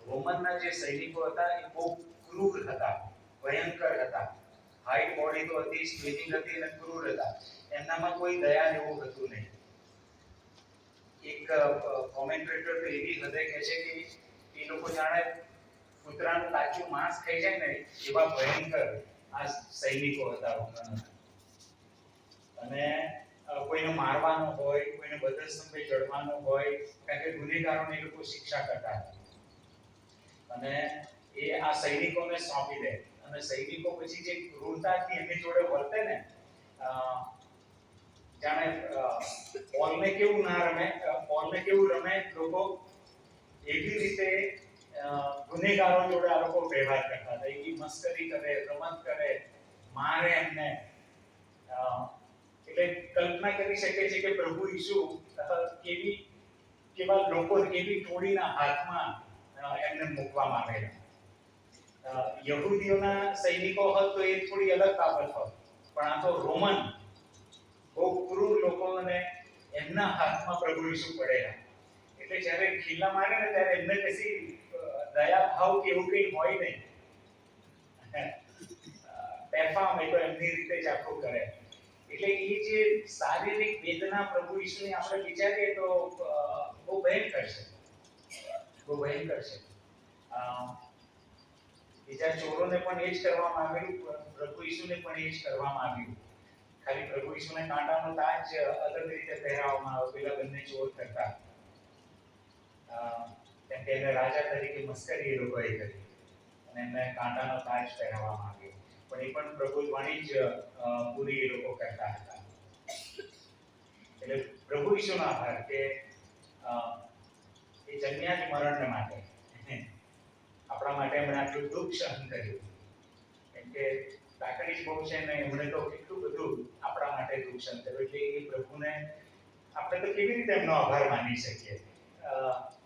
રોમનના જે સૈનિકો હતા એ બહુ ક્રૂર હતા, ભયંકર હતા. હાઈટ બોડી તો હતી, સ્વિમિંગ હતી અને ક્રૂર હતા. એમનામાં કોઈ દયા જેવું હતું નહીં. એક કોમેન્ટેટર તો એવી હદે કહે છે કે એ લોકો જાણે કૂતરાનું કાચું માંસ ખાઈ જાય ને એવા ભયંકર આ સૈનિકો હતા રોમનના. અને કોઈને મારવાનો હોય, કોઈને વધસ્તંભે ચડવાનો હોય, કારણ કે ગુનેગારોને એ લોકો શિક્ષા કરતા હતા. અને એ આ સૈનિકોને સોંપી દે અને સૈનિકો પછી જે ક્રૂરતાથી એમની જોડે વર્તે ને, જાણે બોલને કેવું ના રમે, બોલને કેવું રમે લોકો, એવી રીતે ગુનેગારો જોડે આ લોકો વ્યવહાર કરતા હતા. એ મસ્કરી કરે, રમત કરે, મારે એમને. એટલે કલ્પના કરી શકે છે કે પ્રભુ ઈસુ કેવા લોકો, કેવી ટોળીના હાથમાં એમને મૂકવામાં આવેલા. યહૂદીઓના સૈનિકો હોત તો એ થોડી અલગ બાબત હોત, પણ આ તો રોમન બહુ ક્રૂર લોકોને એમના હાથમાં પ્રભુ ઈસુ પડેલા. એટલે જ્યારે ખીલા મારે ને ત્યારે એમને કશી દયા ભાવ કે એવું કંઈ હોય નહીં. બેફામ એ તો એમની રીતે જ આખું કરે. એટલે એ જે શારીરિક વેદના પ્રભુ ઈસુની આપણે વિચારીએ તો બહુ ભયંકર છે, બહુ ભયંકર છે. બીજા ચોરોને પણ એ જ કરવામાં આવ્યું, પ્રભુ ઈસુને પણ એ જ કરવામાં આવ્યું. ખાલી પ્રભુ ઈસુને કાંટાનો તાજ અલગ રીતે પહેરાવવામાં આવ્યો, પેલા બંને ચોર કરતા. કેમ કે એને રાજા તરીકે મસ્કરી એ લોકોએ કરી અને એમને કાંટાનો તાજ પહેરાવવામાં આવ્યો. પણ એ પણ પ્રભુ વાણી જ પૂરી એ લોકો કરતા હતા. એટલે પ્રભુ ઈસુનો આભાર કે એ જન્મ્યા જ મરણને માટે, આપણા માટે એમણે આટલું દુઃખ સહન કર્યું. કેમ કે લાકડી જ બહુ છે ને, એમણે તો કેટલું બધું આપણા માટે દુઃખ સહન કર્યું. એટલે એ પ્રભુને આપણે તો કેવી રીતે એમનો આભાર માની શકીએ?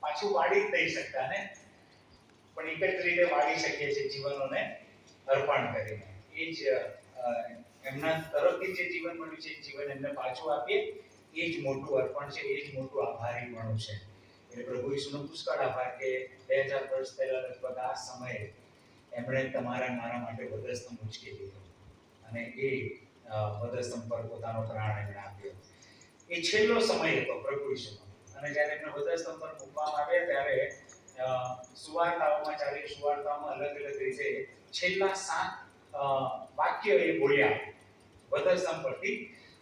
પાછું વાળી જ નહીં શકતા ને, પણ એક જ રીતે વાળી શકીએ છીએ, જીવનોને અર્પણ કરીને. એ જ એમના તરફથી જે જીવન મળ્યું છે, જીવન એમને પાછું આપીએ, એ જ મોટું અર્પણ છે, એ જ મોટું આભારીપણું છે. એટલે પ્રભુ ઈસુનો પુષ્કળ આભાર કે 2000 વર્ષ પહેલા લગભગ આ સમયે એમણે તમારા મારા માટે વધસ્તંભ ઉંચકી દીધો અને એ વધસ્તંભ પર પોતાનો પ્રાણ એમણે આપ્યો. એ છેલ્લો સમય હતો પ્રભુ ઈસુનો. અને જ્યારે એમને વધસ્તંભ પર મૂકવામાં આવ્યા ત્યારે સુવાર્તાઓમાં, 40 સુવાર્તાઓમાં અલગ અલગ રીતે છેલ્લા 7 વાક્ય એ બોલ્યા વધસ્તંભ પરથી.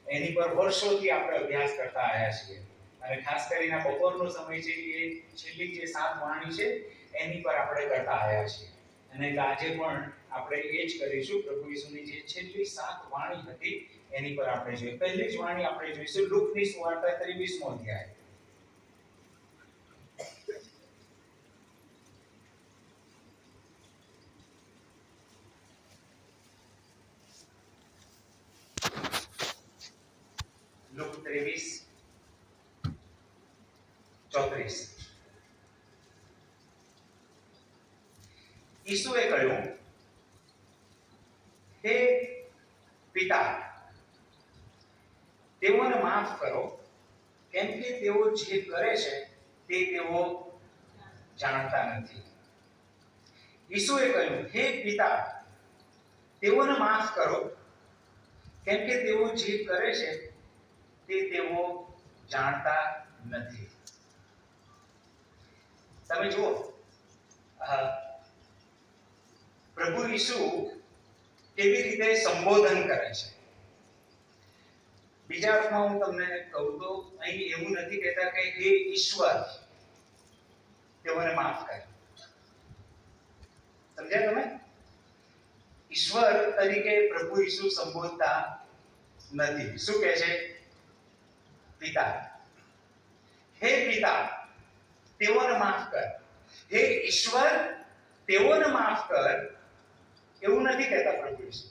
એની પર વર્ષોથી આપણે અભ્યાસ કરતા આવ્યા છીએ. અને ખાસ કરીને બપોરનો સમય છે, એ છેલ્લી જે 7 વાણી છે એની પર આપણે કરતા આવ્યા છીએ. અને આજે પણ આપણે એ જ કરીશું. પ્રભુ ઈસુની જે છેલ્લી 7 વાણી હતી એની પર આપણે જોઈએ. પહેલી જ વાણી આપણે જોઈશું લુકની સુવાર્તા 23મો અધ્યાય. લુક 23:34. ઈસુએ કહ્યું, હે પિતા, તેઓને માફ કરો, કેમ કે તેઓ જે કરે છે તે તેઓ જાણતા નથી. ઈસુએ કહ્યું, હે પિતા, તેઓને માફ કરો, કેમ કે તેઓ જે કરે છે તે તેઓ જાણતા નથી. તમે જુઓ, પ્રભુ ઈસુ કેવી રીતે સંબોધન કરે છે. બીજા અર્થમાં હું તમને કહું તો અહીં એવું નથી કહેતા કે હે ઈશ્વર, તેઓને માફ કર. સમજ્યા તમે? ઈશ્વર તરીકે પ્રભુ ઈસુ સંબોધતા નથી. શું કહે છે? પિતા. હે પિતા, તેઓને માફ કર. હે ઈશ્વર, તેઓને માફ કર, એવું નથી કહેતા પ્રભુ ઈસુ.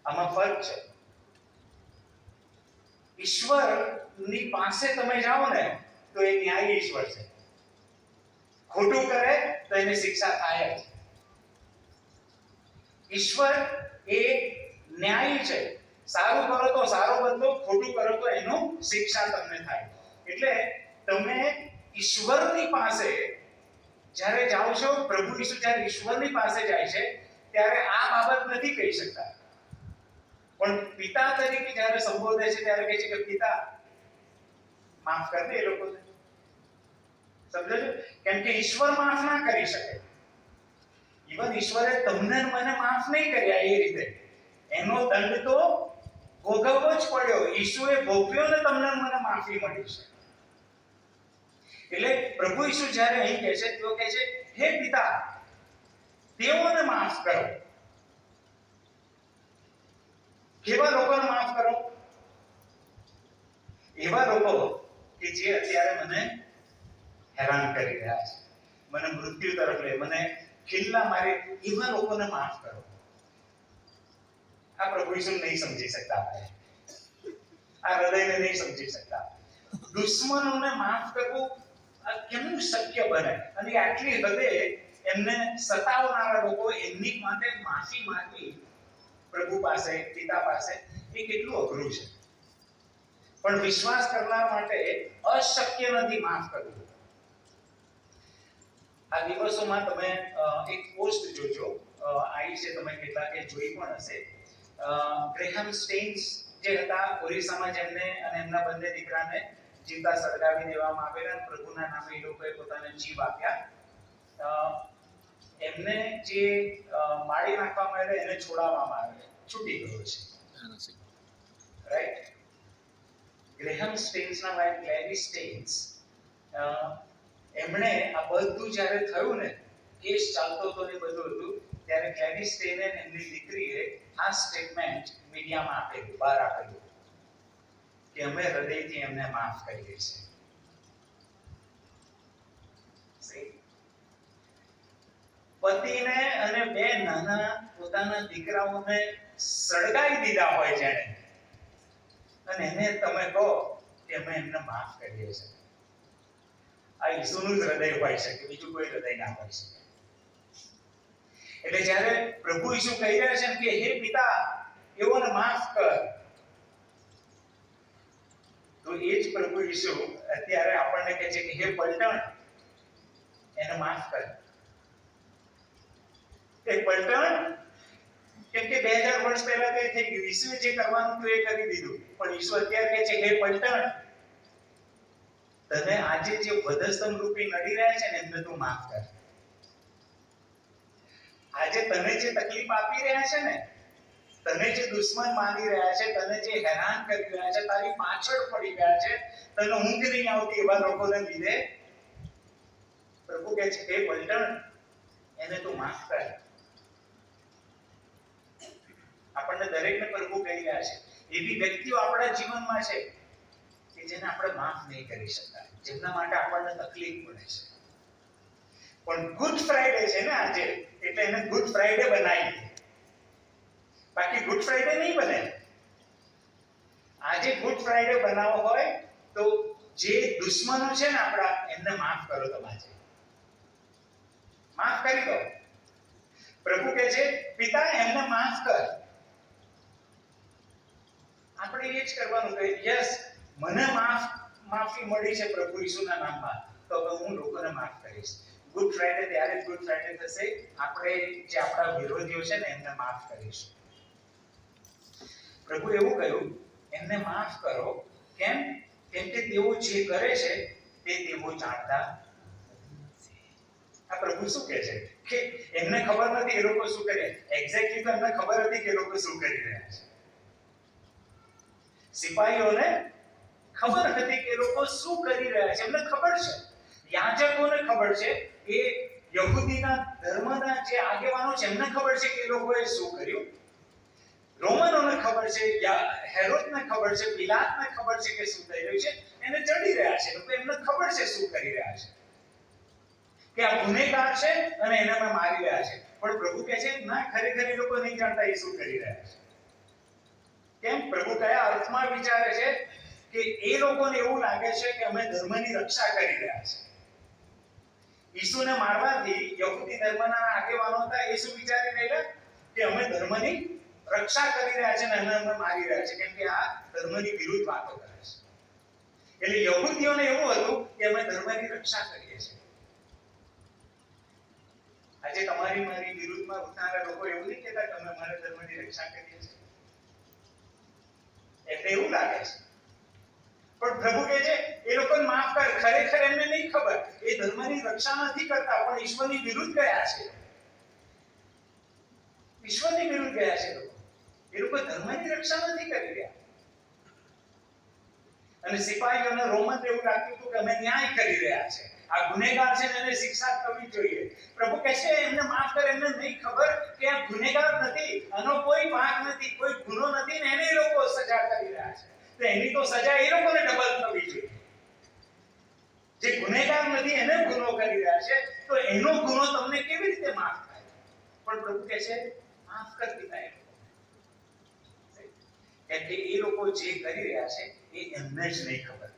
આમાં ફરક છે. ઈશ્વરની પાસે તમે જાઓ ને તો એ ન્યાયી ઈશ્વર છે. ખોટું કરે તો એને શિક્ષા થાય જ. ઈશ્વર એ ન્યાયી છે. સારું કરો તો સારો બદલો, ખોટું કરો તો એનું શિક્ષા તમને થાય. એટલે તમે ઈશ્વરની પાસે જ્યારે જાઓ છો, પ્રભુ ઈસુ જ્યારે ઈશ્વરની પાસે જાય છે ત્યારે આ બાબત નથી કહી શકતા, પણ પિતા તરીકે જ્યારે સંબોધે છે ત્યારે કહે છે કે પિતા માફ કર દે એ લોકોને. સમજો છો? કેમ કે ઈશ્વર માફ ના કરી શકે. ઇવન ઈશ્વરે તમને મને માફ નહીં કર્યા એ રીતે, એનો દંડ તો ભોગવવો જ પડ્યો. ઈસુએ ભોગવ્યો ને તમને મને માફી મળી છે. એટલે પ્રભુ ઈસુ જ્યારે અહીં કહે છે તો કહે છે હે પિતા તેઓને માફ કરો. કેવા લોકોને માફ કરો? એવા લોકો કે જે અત્યારે મને હેરાન કરી રહ્યા છે, મને મૃત્યુ તરફ લે, મને ખિલ્લા મારે, એવા લોકોને માફ કરો. આ પ્રભુ ઈસુ નહીં સમજી શકતા, આ હૃદયને નહીં સમજી શકતા. દુશ્મનોને માફ કરવું કેમનું શક્ય બને? અને આટલી હદે એમને સતાવનારા લોકો એમની માટે માફી માંગવી પ્રભુ પાસે, પિતા પાસે, એ કેટલું અઘરું છે. પણ વિશ્વાસ કરનાર માટે અશક્ય નથી માફ કરવું. આ દિવસોમાં તમે એક પોસ્ટ જોજો, આવી છે, તમે કેટલાકે જોઈ પણ હશે. ગ્રેહામ સ્ટેઇન્સ જે હતા ઓરિસ્સામાં, જેમને અને એમના બંને દીકરાને જીવતા સળગાવી દેવામાં આવેલા અને પ્રભુના નામે એ લોકોએ પોતાને જીવ આપ્યા. એમને જે મારી નાખવામાં આવેલા એને છોડાવવામાં આવેલા, છૂટી ગયો છે. રાઈટ? ગ્રેહામ સ્ટેઇન્સના વાઇફ ક્લેરી સ્ટેઇન્સ, એમણે આ બધું જ્યારે થયું ને, કેસ ચાલતો હતો ને બધું હતું, ત્યારે ક્લેરી સ્ટેઇને એમની દીકરીએ આ સ્ટેટમેન્ટ મીડિયામાં આપેલું, બહાર આપેલું કે અમે હૃદયથી એમને માફ કરીએ છીએ. પતિને અને બે નાના પોતાના દીકરાઓને સળગાવી દીધા હોય જેણે, અને એને તમે કહો કે અમે એમને માફ કરીએ છીએ. આ ઈસુનું જ હૃદય હોય શકે, બીજું કોઈ હૃદય ના હોય શકે. એટલે જ્યારે પ્રભુ ઈસુ કહી રહ્યા છે કે હે પિતા એઓને માફ કર, તો એ જ પ્રભુ ઈસુ અત્યારે આપણને કહે છે કે હે પલટણ એને માફ કર. એ પલટણ, કેમ કે 2000 વર્ષ પહેલા તો એ થઈ ગયું, ઈસુએ જે કરવાનું હતું એ કરી દીધું, પણ ઈસુ અત્યારે કહે છે હે પલટણ, તને આજે જે વધસ્તંભ રૂપી નડી રહ્યા છે ને એમને તું માફ કર. આજે તને જે તકલીફ આપી રહ્યા છે ને, તને જે દુશ્મન માની રહ્યા છે, તને જે હેરાન કરી રહ્યા છે, તારી પાછળ પડી ગયા છે, તને ઊંઘ નહીં આવતી એવા લોકોને લીધે, પ્રભુ કહે છે હે પલટણ એને તું માફ કર. આપણને દરેકને પ્રભુ કહી રહ્યા છે. એવી વ્યક્તિઓ આપણા જીવનમાં છે કે જેને આપણે માફ નહીં કરી શકતા, જેમના માટે આપણને તકલીફ પડે છે. પણ ગુડ ફ્રાઈડે છે ને આજે, એટલે એને ગુડ ફ્રાઈડે બનાવી. બાકી ગુડ ફ્રાઈડે નહીં બને. આજે ગુડ ફ્રાઈડે બનાવવો હોય તો જે દુશ્મનો છે ને આપણા, એમને માફ કરો. તમારે માફ કરી દો. પ્રભુ કહે છે પિતા એમને માફ કર. આપણે એ જ કરવાનું કે યસ, મને માફી મળી છે પ્રભુ ઈસુના નામમાં, તો હું લોકોને માફ કરીશ. ગુડ ફ્રાઈડે ત્યારે ગુડ ફ્રાઈડે થશે, આપણે જે આપણા વિરોધીઓ છે ને એમને માફ કરીશું. પ્રભુ એવું કહ્યું એમને માફ કરો. કેમ? કેમ કે તેઓ જે કરે છે તે તેઓ જાણતા. આ પ્રભુ શું કહે છે કે એમને ખબર નથી એ લોકો શું કરે. એક્ઝેક્ટલી તો એમને ખબર હતી કે એ લોકો શું કરી રહ્યા છે. સિપાહીઓને ખબર હતી કે એ લોકો શું કરી રહ્યા છે, એમને ખબર છે. યાજકોને ખબર છે, એ યહૂદીના ધર્મના જે આગેવાનો છે એમને ખબર છે કે એ લોકોએ શું કર્યું. રોમનોને ખબર છે, હેરોદને ખબર છે, પિલાતને ખબર છે કે શું થઈ રહ્યું છે. એને ચડી રહ્યા છે લોકો, એમને ખબર છે શું કરી રહ્યા છે, કે આ ગુનેગાર છે અને એને અમે મારી રહ્યા છે. પણ પ્રભુ કહે છે ના, ખરેખર એ લોકો નહીં જાણતા એ શું કરી રહ્યા છે. કેમ? પ્રભુ કયા અર્થમાં વિચારે છે કે એ લોકોને એવું લાગે છે કે અમે ધર્મની રક્ષા કરી રહ્યા છે. ઈસુને મારવાથી યહૂદી ધર્મના આગેવાનો હતા, એ શું વિચારી રહ્યા કે અમે ધર્મની રક્ષા કરી રહ્યા છે અને અમે મારી રહ્યા છે, કેમ કે આ ધર્મની વિરુદ્ધ વાતો કરે છે. એટલે યહૂદીઓને એવું હતું કે અમે ધર્મની રક્ષા કરીએ છીએ. આજે તમારી મારી વિરુદ્ધમાં ઉઠનારા લોકો એવું નહીં કહેતા કે અમે અમારા ધર્મની રક્ષા કરીએ છીએ. એટલે એવું લાગે છે. પણ પ્રભુ કહે છે એ લોકોને માફ કર. ખરેખર એમને નહીં ખબર, એ ધર્મની રક્ષા નથી કરતા, પણ ઈશ્વરની વિરુદ્ધ ગયા છે. ઈશ્વરની વિરુદ્ધ ગયા છે લોકો. એ લોકો ધર્મની રક્ષા નથી કરી રહ્યા. અને સિપાહીઓને રોમન એવું લાગતું હતું કે અમે ન્યાય કરી રહ્યા છે, આ ગુનેગાર છે ને એને શિક્ષા કરવી જોઈએ. પ્રભુ કહે છે એમને માફ કર. એમને નહીં ખબર કે આ ગુનેગાર નથી, આનો કોઈ પાપ નથી, કોઈ ગુનો નથી ને એને લોકો સજા કરી રહ્યા છે. તો એની તો સજા એ લોકોને ડબલ થવી જોઈએ. જે ગુનેગાર નથી એને ગુનો કરી રહ્યા છે, તો એનો ગુનો તમને કેવી રીતે માફ થાય? પણ પ્રભુ કહે છે માફ કરી દીધા એ લોકો. કેમ કે એ લોકો જે કરી રહ્યા છે એ એમને જ નહીં ખબર.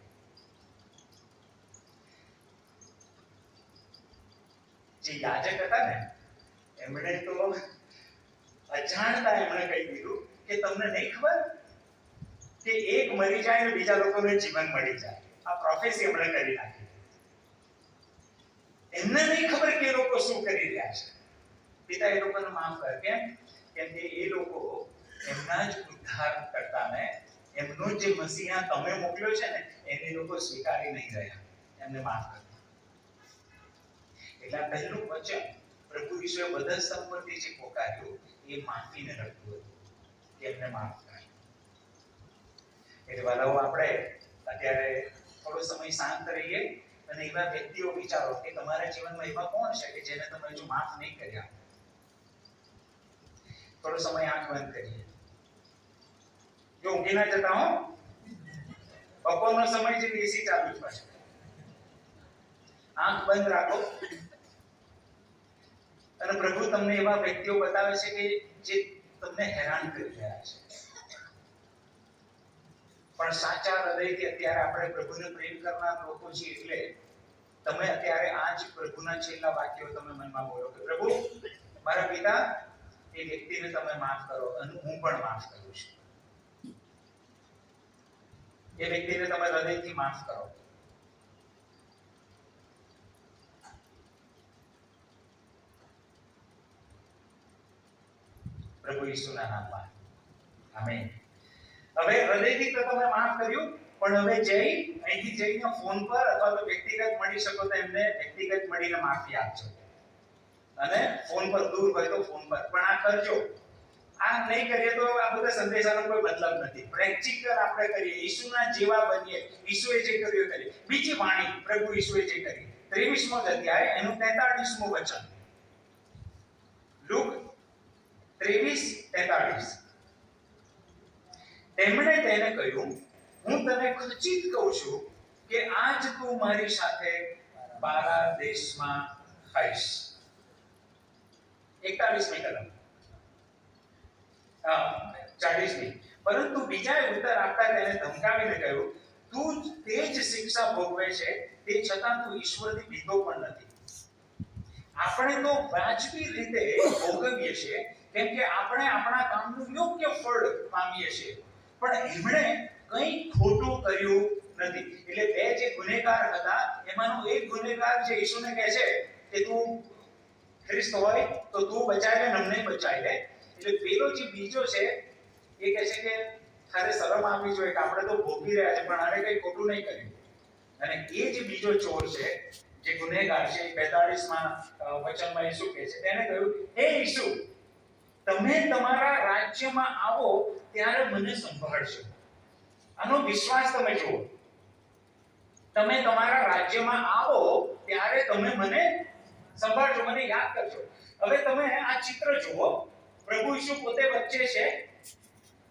જે યાજક હતા ને એમણે તો અજાણતા એમણે કહી દીધું કે તમને નહીં ખબર કે એક મરી જાય ને બીજા લોકોને જીવન મળી જાય. આ પ્રોફેસી એમણે કરી નાખી. એમને નહીં ખબર કે એ લોકો શું કરી રહ્યા છે. પિતા એ લોકોને માફ કર. કેમ? કેમ કે એ લોકો એમના જ ઉદ્ધાર કરતાને એમનો જે મસીહા તમે મોકલ્યો છે ને એને લોકો સ્વીકારી નહીં રહ્યા. એમને માફ કર. એટલે પહેલું વચન પ્રભુ ઈશ્વરે બધા સ્તંભ પરથી જે પોકાર્યું એ માફીને લખતું હતું કે એમને માફ કર. એટલે વાલાઓ આપણે અત્યારે થોડો સમય શાંત રહીએ અને એવા વ્યક્તિઓ વિચારો કે તમારા જીવનમાં એવા કોણ છે કે જેને તમે હજુ માફ નહીં કર્યા. થોડો સમય આંખ બંધ કરીએ. જો ઊંઘી ના જતા હો, બપોરનો સમય છે, એસી ચાલુ જ પાછું. આંખ બંધ રાખો અને પ્રભુ તમને એવા વ્યક્તિઓ બતાવે છે કે જે તમને હેરાન કરી રહ્યા છે. પણ સાચા હૃદયથી અત્યારે આપણે પ્રભુને પ્રેમ કરનાર લોકો છીએ એટલે તમે અત્યારે આ જ પ્રભુના છેલ્લા વાક્યો તમે મનમાં બોલો કે પ્રભુ મારા પિતા એ વ્યક્તિને તમે માફ કરો અને હું પણ માફ કરું છું. એ વ્યક્તિને તમે હૃદયથી માફ કરો. પ્રભુ ઈસુના નામમાં આમેન. હવે હૃદયથી તો તમે માફ કર્યું, પણ હવે અહીંથી જઈને ફોન પર અથવા તો વ્યક્તિગત મળી શકો તો એમને વ્યક્તિગત મળીને માફી આપજો. અને ફોન પર દૂર હોય તો ફોન પર પણ આ કરજો. આ નહીં કરીએ તો આ બધા સંદેશાનો કોઈ મતલબ નથી. પ્રેક્ટિકલ આપણે કરીએ, ઈસુના જેવા બનીએ, ઈસુએ જે કર્યું કરીએ. બીજી વાણી પ્રભુ ઈસુએ જે કરી 23મો અધ્યાય એનું 43મો વચન. લુક 23:43. તેમણે તેને કહ્યું હું તને ખચિત કહું છું કે આજ તું મારી સાથે પારાદેશમાં ખાઈશ. 41મી કલમ 40મી. પરંતુ બીજાએ ઉત્તર આપતા તેને ધમકાવીને કહ્યું તું તે જ શિક્ષા ભોગવે છે, તે છતાં તું ઈશ્વરથી બીતો પણ નથી. આપણે તો વાજબી રીતે ભોગવીએ છીએ કેમ કે આપણે આપણા કામનું યોગ્ય ફળ પામીએ છીએ, પણ એમણે કંઈ ખોટું કર્યું નથી. એટલે બે જે ગુનેગાર હતા એમાંનો એક ગુનેગાર જે ઈસુને કહે છે કે તું ખ્રિસ્ત હોય તો તું બચાવી લે, અમને બચાવી લે. એટલે પેલો જે બીજો છે એ કહે છે કે તારે શરમ આપવી જોઈએ કે આપણે તો ભોગવી રહ્યા છે પણ આને કંઈ ખોટું નહીં કર્યું. અને એ જે બીજો ચોર છે જે ગુનેગાર છે 45માં વચનમાં ઈસુ કહે છે, તેને કહ્યું હે ઈસુ તમે તમારા રાજ્યમાં આવો ત્યારે મને સંભાળશો. આનો વિશ્વાસ તમે જુઓ. તમે તમારા રાજ્યમાં આવો ત્યારે તમે મને સંભાળજો, મને યાદ કરજો. હવે તમે આ ચિત્ર જુઓ. પ્રભુ ઈસુ પોતે વચ્ચે છે,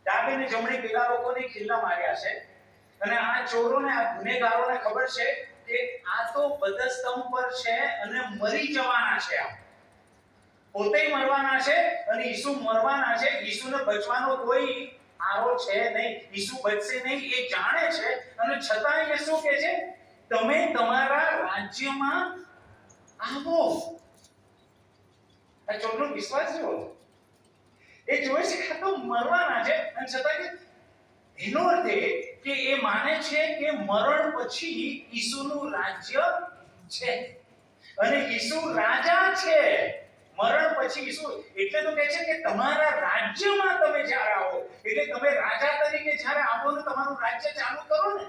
ડાબે ને જમણી પેલા લોકોને ખીલ્લા માર્યા છે અને આ ચોરોને આ ગુનેગારોને ખબર છે કે આ તો વધસ્તંભ પર છે અને મરી જવાના છે. આ પોતે મરવાના છે અને ઈસુ મરવાના છે. ઈસુને બચવાનો કોઈ આરો છે નહીં, ઈસુ બચશે નહીં એ જાણે છે અને છતાં એ શું કહે છે તમે તમારા રાજ્યમાં આવો. આ ચોરનો વિશ્વાસ જુઓ. એ જોઈ છે કે તો મરવાના છે અને છતાં કે એનો અર્થ એ કે એ માને છે કે મરણ પછી ઈસુનું રાજ્ય છે અને ઈસુ રાજા છે. મરણ પછી ઈસુ એટલે તો કહે છે કે તમારા રાજ્યમાં તમે જ્યારે આવો, એટલે તમે રાજા તરીકે જ્યારે આવો ને તમારું રાજ્ય ચાલુ કરો ને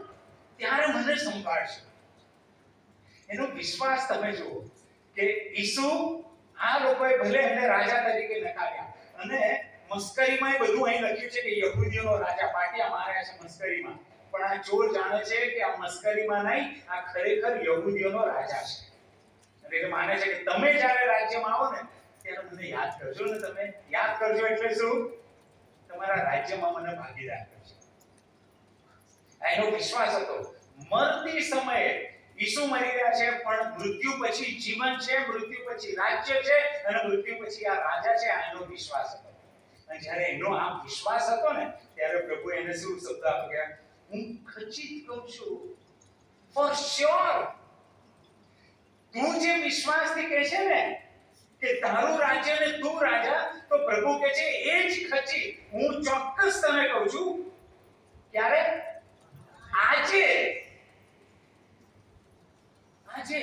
ત્યારે મને સંભાળશો. એનો વિશ્વાસ તમે જુઓ કે ઈસુ આ લોકોએ ભલે એમને રાજા તરીકે નકાર્યા અને મસ્કરીમાં બધું અહીં લખ્યું છે કે યહૂદીઓનો રાજા પાટિયા માર્યા છે મસ્કરીમાં, પણ આ ચોર જાણે છે કે આ મસ્કરીમાં નહીં, આ ખરેખર યહૂદીઓનો રાજા છે. એટલે માને છે કે તમે જ્યારે રાજ્યમાં આવો ને ત્યારે મને યાદ કરજો ને. તમે યાદ કરજો એટલે શું? તમારા રાજ્યમાં મને ભાગીદાર કરજો. એનો વિશ્વાસ હતો. મરતી સમયે ઈસુ મરી રહ્યા છે, પણ મૃત્યુ પછી જીવન છે, મૃત્યુ પછી રાજ્ય છે અને મૃત્યુ પછી આ રાજા છે. આ એનો વિશ્વાસ હતો. અને જ્યારે એનો આ વિશ્વાસ હતો ને ત્યારે પ્રભુ એને શું શબ્દ આપ્યો? હું ખચિત કહું છું, ફોર શ્યોર. તું જે વિશ્વાસથી કહે છે ને કે તારું રાજ્ય ને તું રાજા, તો પ્રભુ કહે છે એ જ ખચી હું ચોક્કસ તને કહું છું. ક્યારે? આજે. આજે.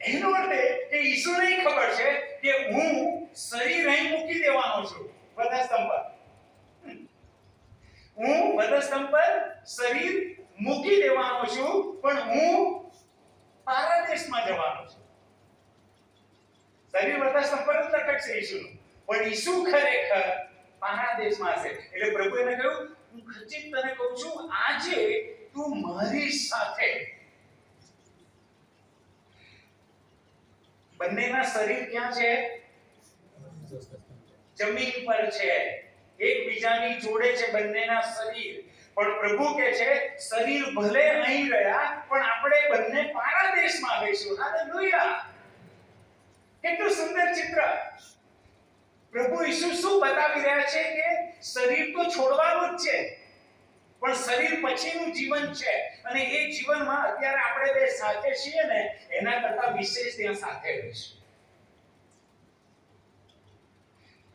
એનો અર્થ કે ઈસુને ખબર છે કે હું શરીર અહીં મૂકી દેવાનો છું વધસ્તંભ પર. હું વધસ્તંભ પર શરીર મૂકી દેવાનો છું, પણ હું પારદેશમાં જવાનો છું. શરીર વધસ્તંભ પર જ લટકશે ઈસુનું, પણ ઈસુ ખરેખર પારદેશમાં છે. એટલે પ્રભુ એને કહ્યું, હું ખચિત તને કહું છું, આજે તું મારી સાથે. બંનેના શરીર ક્યાં છે? જમીન પર છે. એકબીજાની જોડે છે બંનેના શરીર. પણ પ્રભુ કહે છે શરીર ભલે અહીં રહ્યા, પણ આપણે બંને પારદેશમાં આવીશું. હાલેલુયા! કેટલું સુંદર ચિત્ર. પ્રભુ ઈસુ શું બતાવી રહ્યા છે કે શરીર તો છોડવાનું જ છે, પણ શરીર પછીનું જીવન છે. અને એ જીવનમાં અત્યારે આપણે બે સાથે છીએ ને એના કરતા વિશેષ ત્યાં સાથે રહીશું.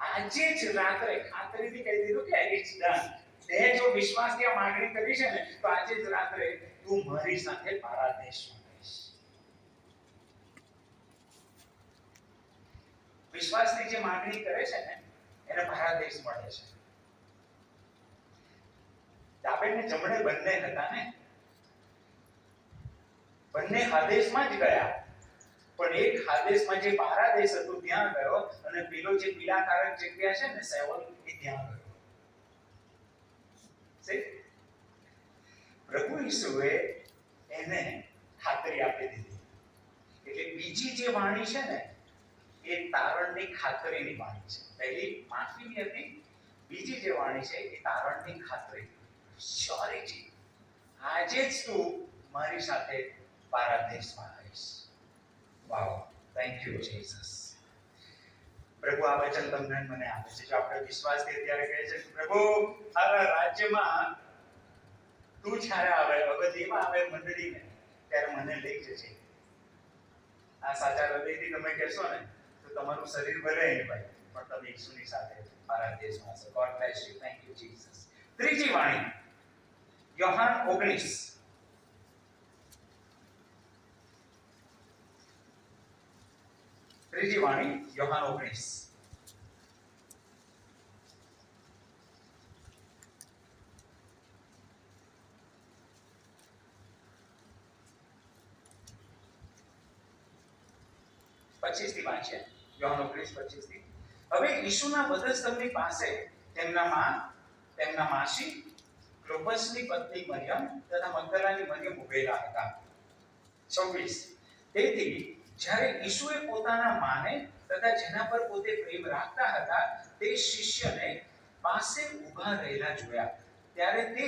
આજે જ રાત્રે ખાતરીથી કહી દીધું કે ઇટ્સ ડન. તે જો વિશ્વાસથી આ માંગણી કરી છે ને તો આજે જ રાત્રે તું મારી સાથે પારદેશમાં રહીશ. વિશ્વાસની જે માંગણી કરે છે ને એને પારદેશ મળે છે. ડાબે ને જમણે બંને હતા ને, બંને હાદેશમાં જ ગયા, પણ એક હાદેશમાં જે પારાદેશ હતું ત્યાં ગયો અને પેલો જે પીડાકારક જગ્યા છે ને સેવલ, એ ત્યાં ગયો. પ્રભુ ઈસુએ એને ખાતરી આપી દીધી. એટલે બીજી જે વાણી છે ને એ તારણની ખાતરીની વાણી છે. પહેલી માફીની હતી, બીજી જે વાણી છે એ તારણની ખાતરી. શ્યોરિટી. આજે જ તું મારી સાથે પારદેશમાં આવીશ. વાવ, થેન્ક યુ જીસસ. પ્રભુ આ વચન તમને મને આપે છે. જો આપણે વિશ્વાસથી અત્યારે કહે છે કે પ્રભુ આ રાજ્યમાં તું જ્યારે આવે, અવધિમાં આવે મંડળીને, ત્યારે મને લઈ જજે. આ સાચા હૃદયથી તમે કહેશો ને તો તમારું શરીર ભલે નહીં ભાઈ, પણ તમે ઈસુની સાથે પારદેશમાં હશો. God bless you. Thank you Jesus. ત્રીજી વાણી યોહાન 19. ત્રીજી વાણી યોહાન 19. થી વાંચીએ. યોહાન 19:25. હવે ઈસુના વધસ્તંભની પાસે તેમના માસી ક્લોપસની પત્ની મરિયમ તથા મગદલાની મરિયમ ઉભેલા હતા. 26. તેથી જ્યારે ઈસુએ પોતાના માને તથા જેના પર પોતે પ્રેમ રાખતા હતા તે શિષ્યને પાસે ઊભા રહેલા જોયા, ત્યારે તે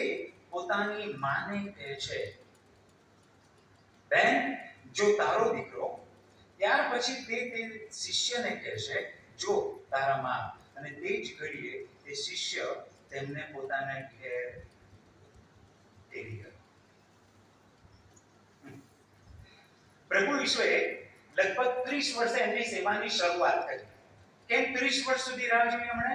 પોતાની માને કહે છે, બેન, જો તારો દીકરો. ત્યાર પછી તે શિષ્યને કહેશે, જો તારા માં. અને તે જ ઘડીએ તે શિષ્ય તેમને પોતાના ઘેર તેડી ગયો. પ્રભુ ઈસુએ લગભગ 30 વર્ષે એમની સેવાની શરૂઆત કરી. કેમ 30 વર્ષ સુધી રાહ જોઈ એમણે?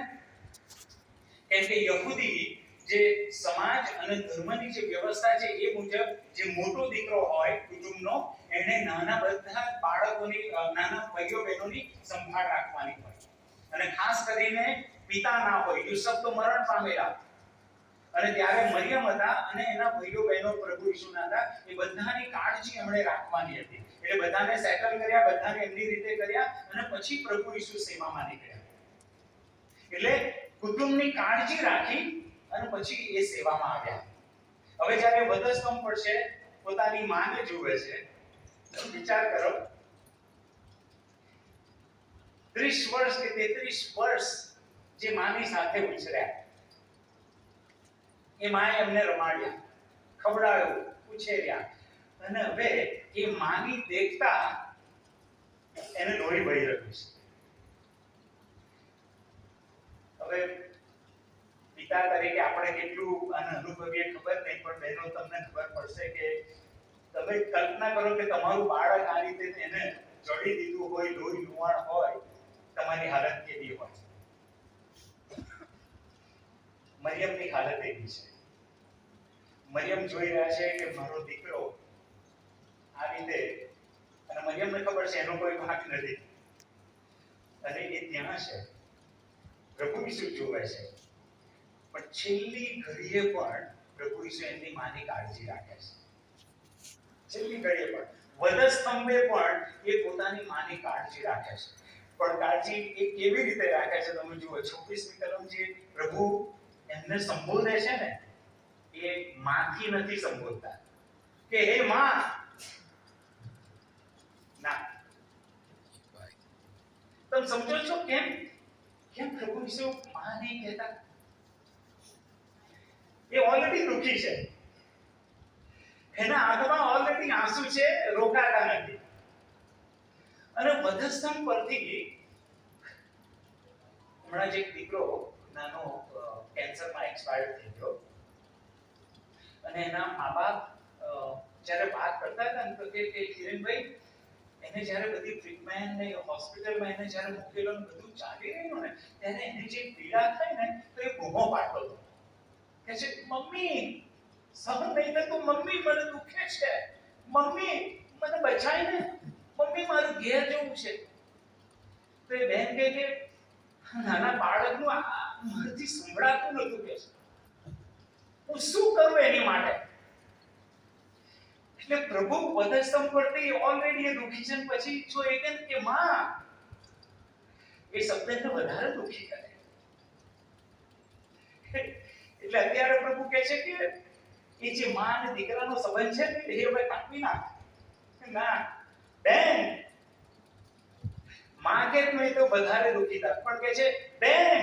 કેમ કે યહૂદી જે સમાજ અને ધર્મની જે વ્યવસ્થા છે એ મુજબ જે મોટો દીકરો હોય કુટુંબનો એને નાના બધા બાળકોની નાના ભાઈઓ બહેનોની સંભાળ રાખવાની હોય અને ખાસ કરીને પિતા ના હોય. યુસુફ તો મરણ પામેલા અને ત્યારે મરિયમ હતા અને એના ભાઈઓ બહેનો પ્રભુ ઈસુના હતા. એ બધાની કાળજી એમણે રાખવાની હતી. એટલે બધાને સેટલ કર્યા, બધાને એમની રીતે કર્યા અને પછી પ્રભુ ઈસુ સેવામાં નીકળ્યા. એટલે કુટુંબની કાળજી રાખી અને પછી એ સેવામાં આવ્યા. હવે જ્યારે વધસ્તંભ પડશે પોતાની માને જુએ છે. વિચાર કરો, 30 વર્ષ કે 33 વર્ષ જે માની સાથે ઉછર્યા, એ માએ એમને રમાડ્યા, ખવડાવ્યું, ઉછેર્યા અને હવે એ માની દેખતા એને લોહી વહી રહ્યું છે. હવે પિતા તરીકે આપણે કેટલું આને અનુભવીએ ખબર નહીં, પણ બહેનો તમને ખબર પડશે કે તમે કલ્પના કરો કે તમારું બાળક આ રીતે એને જડી દીધું હોય, લોહી લુહાણ હોય, તમારી હાલત કેવી હોય. મરિયમની હાલત એવી છે. મરિયમ જોઈ રહ્યા છે કે મારો દીકરો આ રીતે, અને મરિયમને ખબર છે એનો કોઈ ભાગ નથી અને એ ત્યાં છે. પ્રભુ ઈસુ જોવે છે, પણ છેલ્લી ઘડીએ પણ પ્રભુ ઈસુ એમની માની કાળજી રાખે છે. છેલ્લી ઘડીએ પણ વધસ્તંભે પણ એ પોતાની માની કાળજી રાખે છે. પણ કાળજી એ કેવી રીતે રાખે છે તમે જુઓ. 26મી કલમ જે પ્રભુ એમને સંબોધે છે ને, એ માથી નથી સંબોધતા કે હે માં, ના. તમે સમજો છો કેમ પ્રભુ ઈસુ માં નહીં કહેતા? એ ઓલરેડી દુખી છે, એના આંખમાં ઓલરેડી આંસુ છે, રોકાતા નથી. અને વધસ્તંભ પરથી હમણાં જે દીકરો નાનો કેન્સરમાં એક્સપાયર થઈ ગયો અને એના મા બાપ જ્યારે વાત કરતા હતા ને તો કે કિરણભાઈ, એને જ્યારે બધી ટ્રીટમેન્ટ ને હોસ્પિટલમાં એને જ્યારે મૂકેલો ને બધું ચાલી રહ્યું ને, ત્યારે એને જે પીડા થાય ને તો એ બૂમો પાડતો હતો કે છે મમ્મી સહન નહીં થતું, મમ્મી મને દુખે છે, મમ્મી મને બચાય ને, મમ્મી મારું ઘેર જવું છે. તો એ બહેન કહે કે નાના બાળકનું મારાથી સંભળાતું નતું કે છે, હું શું કરું એની માટે? એટલે પ્રભુ વધસ્તંભ પરથી ઓલરેડી એ દુખી છે, પછી જો એ કહે કે માં, એ શબ્દને વધારે દુખી કરે. એટલે અત્યારે પ્રભુ કહે છે કે એ જે માં અને દીકરાનો સંબંધ છે ને એ હવે કાપી નાખ. ના બેન, માં કે નહીં તો વધારે દુખી થાય, પણ કહે છે બેન.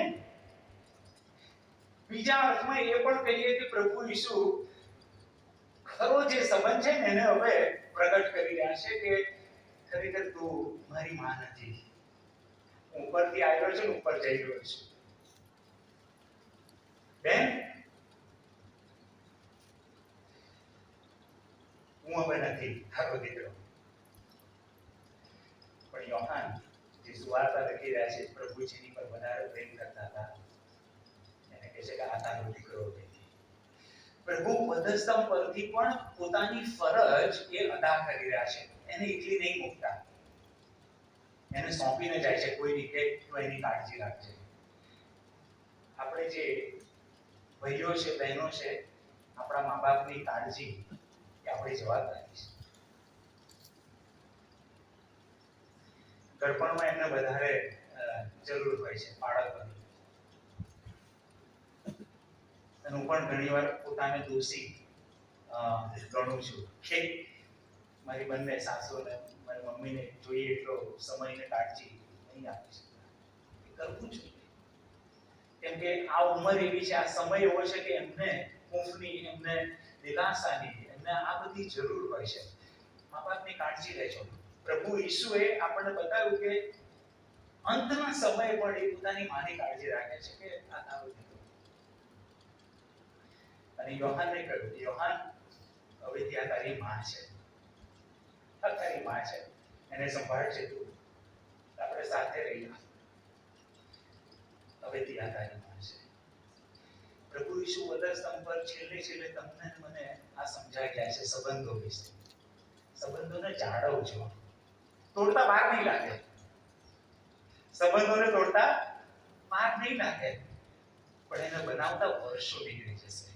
બીજા અર્થમાં એ પણ કહીએ કે પ્રભુ ઈસુ ખરો જે સંબંધ છે ને એને હવે પ્રગટ કરી રહ્યા છે કે ખરેખર તું મારી માં નથી, હું ઉપરથી આવ્યો છું, ઉપર જઈ રહ્યો છું. બેન, હું હવે નથી તારો દીકરો. પણ યોહાન જે સુવાર્તા લખી રહ્યા છે, પ્રભુજીની પર વધારે પ્રેમ કરતા હતા, એને કહે છે કે આ તારો દીકરો નથી. પ્રભુ વધસ્તંભ પરથી પણ પોતાની ફરજ એ અદા કરી રહ્યા છે. એને એકલી નહીં મૂકતા, એને સોંપીને જાય છે કોઈ રીતે તો એની કાળજી રાખજે. આપણે જે ભાઈઓ છે, બહેનો છે, આપણા મા બાપની કાળજી એ આપણી જવાબદારી છે. ગળપણમાં એમને વધારે જરૂર હોય છે બાળકોની. અને હું પણ ઘણી વાર પોતાને દોષી ગણું છું કે મારી બંને સાસુ અને મારી મમ્મીને જોઈએ એટલો સમય ને કાળજી નહીં આપી શકતા. એ કરવું જોઈએ, કેમ કે આ ઉંમર એવી છે, આ સમય એવો છે કે એમને હૂંફની, એમને દિલાસાની, એમને આ બધી જરૂર હોય છે. મા બાપની કાળજી લેજો. પ્રભુ ઈસુએ આપણને બતાવ્યું કે અંતના સમયે પણ એ પોતાની માની કાળજી રાખે છે કે આ તારો દીકરો. અને યોહાનને કહ્યું, યોહાન, હવેથી આ તારી માં છે, આ તારી માં છે, એને સંભાળજે તું, આપણે સાથે રહીએ. હવેથી આ તારી માં છે. પ્રભુ ઈસુ વધસ્તંભ પર છેલ્લે તમને મને આ સમજાવી ગયા છે સંબંધો વિશે. સંબંધોને જાળવજો, તોડતા વાર નહીં લાગે. સંબંધોને તોડતા વાર નહીં લાગે, પણ એને બનાવતા વર્ષો નીકળી જશે.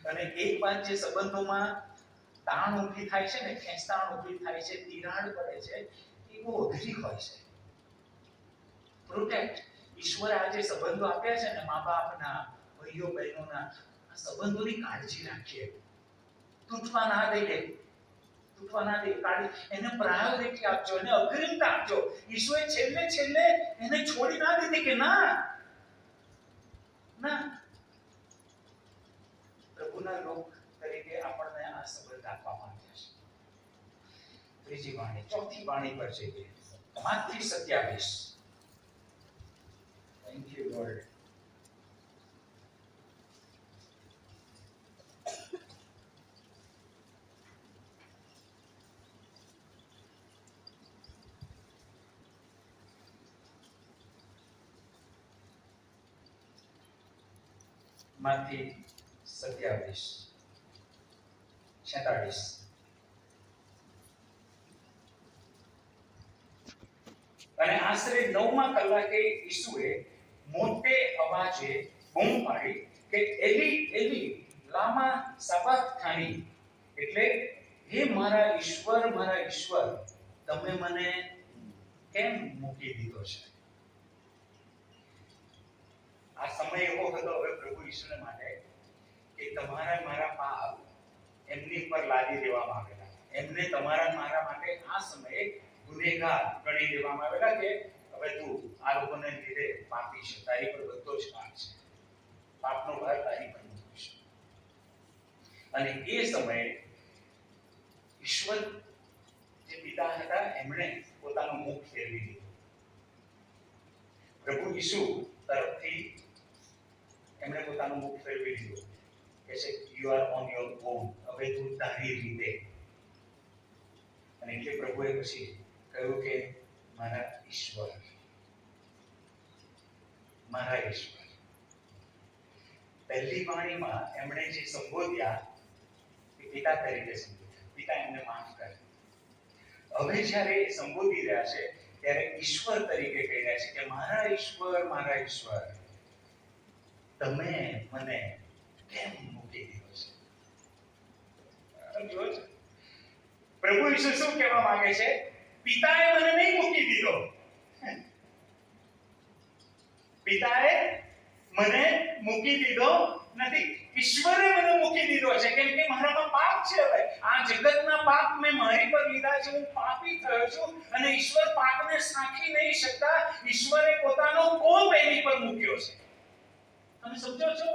અને એક વાત જે સંબંધોમાં તાણ ઊભી થાય છે ને, ખેંચતાણ ઊભી થાય છે, તિરાડ પડે છે, એ બહુ અઘરી હોય છે. પ્રોટેક્ટ. ઈશ્વરે આજે સંબંધો આપ્યા છે ને, મા બાપના, ભાઈઓ બહેનોના, આ સંબંધોની કાળજી રાખીએ. તૂટવા ના દઈએ, એને પ્રાયોરિટી આપજો, એને અગ્રિમતા આપજો. ઈશ્વરે છેલ્લે એને છોડી ના દીધી કે ના. પ્રભુના લોક તરીકે આપણને આ સંબંધ આપવામાં આવ્યા છે. ત્રીજી વાણી, ચોથી વાણી પર જઈએ. માથી 27. Thank you, Lord. માંથી 27, 46. અને આશરે 9મા કલાકે ઈસુએ મોટે અવાજે બૂમ પાડી કે એલી એલી લામા સબક્થાની, એટલે હે મારા ઈશ્વર તમે મને કેમ મૂકી દીધો છે. આ સમય એવો હતો હવે પ્રભુ ઈસુને માટે કે તમારા મારા પાપ એમની પર લાદી દેવામાં આવેલા. એમને તમારા મારા માટે આ સમયે ગુનેગાર ગણી દેવામાં આવેલા કે હવે તું આ લોકોને લીધે પાપી છે, તારી પર બધો જ પાપ છે, પાપનો ભાર તારી પર મૂક્યો છે. અને એ સમયે ઈશ્વર જે પિતા હતા એમણે પોતાનું મુખ ફેરવી દીધું. પ્રભુ ઈસુ તરફથી એમણે પોતાનું મુખ ફેરવી દીધું કે છે you are on your own, હવે તું તારી રીતે. અને એટલે પ્રભુએ પછી કહ્યું કે મારા ઈશ્વર. પહેલી વાણીમાં એમણે જે સંબોધ્યા એ પિતા તરીકે સંબોધ્યા, પિતા એમને માફ કરે. હવે જ્યારે સંબોધી રહ્યા છે ત્યારે ઈશ્વર તરીકે કહી રહ્યા છે કે મારા ઈશ્વર તમે મને કેમ મૂકી દીધો છે. પ્રભુ ઈસુ શું કહેવા માંગે છે? પિતાએ મને નહીં મૂકી દીધો. પિતાએ મને મૂકી દીધો નથી, ઈશ્વરે મને મૂકી દીધો છે. કેમ કે મારામાં પાપ છે. હવે આ જગતના પાપ મેં મારી પર લીધા છે, હું પાપી થયો છું અને ઈશ્વર પાપને સાંખી નહીં શકતા. ઈશ્વરે પોતાનો કોપ એની પર મૂક્યો છે. તમે સમજો છો?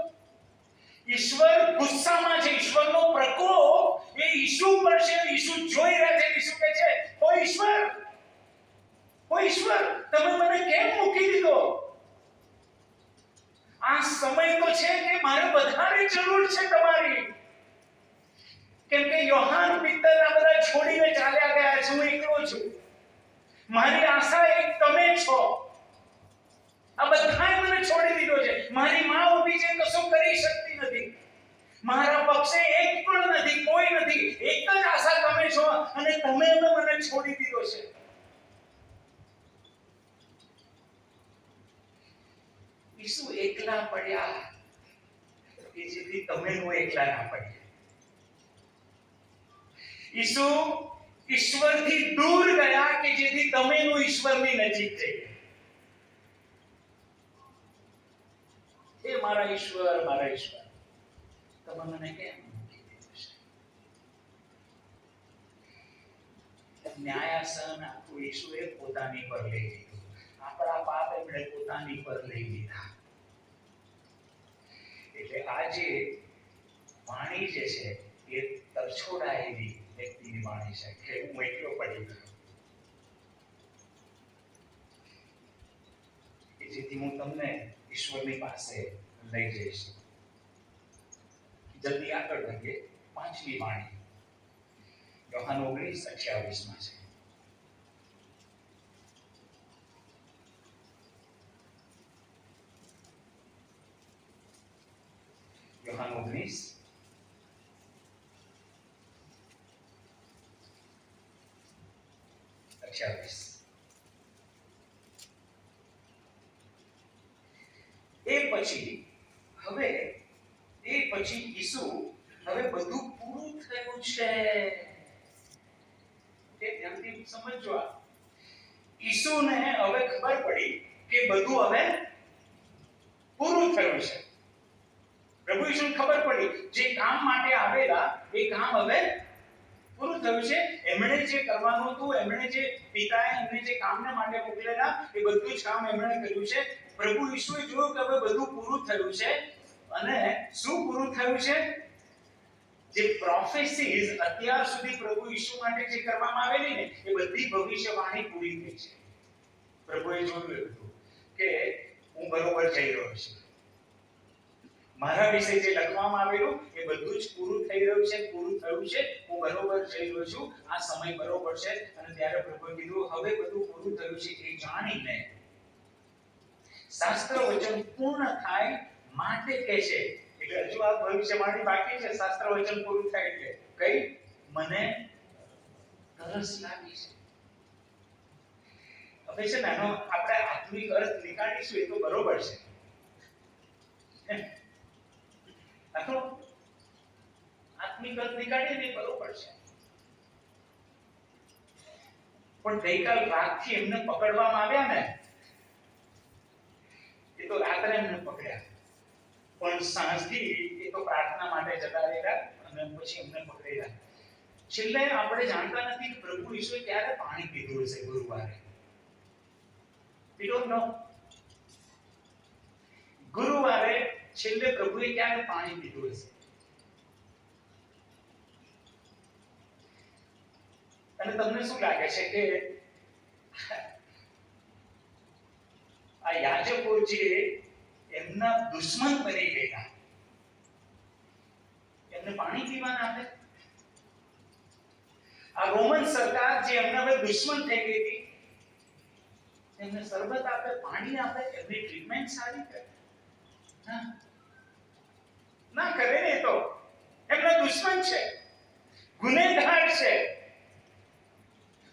ઈશ્વર ગુસ્સામાં છે. ઈશ્વરનો પ્રકોપ એ ઈસુ પર છે. ઈસુ જોઈ રહ્યા છે. ઈસુ કહે છે ઓ ઈશ્વર તમે મને કેમ મૂકી દીધો? આ સમય તો છે કે મારે બધાની જરૂર છે તમારી. કેમ કે યોહાન પિત્તર આ બધા છોડીને ચાલ્યા ગયા છે, હું એકલો છું. મારી આશા એક તમે છો. આ બધાએ મને છોડી દીધો છે. મારી માં ઊભી છે, કશું કરી શકતી નથી. મારા પક્ષે એક પણ નથી, કોઈ નથી. એક જ આશા તમે છો અને તમે મને છોડી દીધો છે. ઈસુ એકલા પડ્યા કે જેથી તમે એકલા ના પડ્યા. ઈસુ ઈશ્વરથી દૂર ગયા કે જેથી તમે ઈશ્વરની નજીક જઈ. એ મારા ઈશ્વર તમે મને કેમ મૂકી દીધો છે? ન્યાયાસન આખું ઈસુએ પોતાની પર લઈ લીધું. આપણા પાપ એમણે પોતાની પર લઈ લીધા. એટલે આ જે વાણી જે છે એ તરછોડાયેલી વ્યક્તિની વાણી છે કે હું એકલો પડી ગયો. જેથી હું તમને ઈશ્વરની પાસે લઈ જઈશ. જલ્દી આગળ વધીએ. 5મી વાણી યોહાન 19:28 માં છે. 19 28 એ પછી ઈસુ હવે બધું પૂરું થયું છે. તે ધ્યાનથી સમજજો. ઈસુને હવે ખબર પડી કે બધું હવે પૂરું થયું છે. પ્રભુ ઈસુને ખબર પડી જે કામ માટે આવેલા એ કામ હવે પૂરું થયું છે. એમણે જે કરવાનું હતું, એમણે જે પિતાએ એમને જે કામને માટે મોકલેલા એ બધું જ કામ એમણે કર્યું છે. પ્રભુ ઈસુએ જોયું કે હવે બધું પૂરું થયું છે. અને શું પૂરું થયું છે? જે પ્રોફેસીઝ અત્યાર સુધી પ્રભુ ઈસુ માટે જે કરવામાં આવેલી ને એ બધી ભવિષ્યવાણી પૂરી થઈ છે. પ્રભુએ જોયું હતું કે હું બરોબર જઈ રહ્યો છું. મારા વિશે જે લખવામાં આવેલું એ બધું જ પૂરું થઈ રહ્યું છે, પૂરું થયું છે. હું બરોબર જઈ રહ્યો છું. આ સમય બરોબર છે. અને ત્યારે પ્રભુએ કીધું હવે બધું પૂરું થયું છે એ જાણીને શાસ્ત્ર વચન પૂર્ણ થાય માટે કહે છે. એટલે હજુ આ ભવિષ્યવાણી બાકી છે. શાસ્ત્ર વચન પૂરું થાય એટલે કઈ મને તરસ લાગી છે. હવે છે ને આનો આપણે આત્મિક અર્થ નીકાળીશું એ તો બરોબર છે. આનો આત્મિક અર્થ નીકાળીએ ને બરોબર છે. પણ ગઈકાલ રાતથી એમને પકડવામાં આવ્યા ને એ તો રાત્રે એમને પકડ્યા, પણ સાંજથી એ તો પ્રાર્થના માટે જતા રહ્યા અને પછી એમને પકડેલા. છેલ્લે આપણે જાણતા નથી કે પ્રભુ ઈસુએ ક્યારે પાણી પીધું હશે. ગુરુવારે we don't know. ગુરુવારે છેલ્લે પ્રભુએ ક્યારે પાણી પીધું હશે? અને તમને શું લાગે છે કે આ યાજકો જે એમના દુશ્મન બની ગયા એમને પાણી પીવાના આપે? આ રોમન સરકાર જે એમના હવે દુશ્મન થઈ ગઈ હતી એમને શરબત આપે, પાણી આપે, એમની ટ્રીટમેન્ટ સારી કરે? ના કરે ને. તો એમના દુશ્મન છે, ગુનેગાર છે.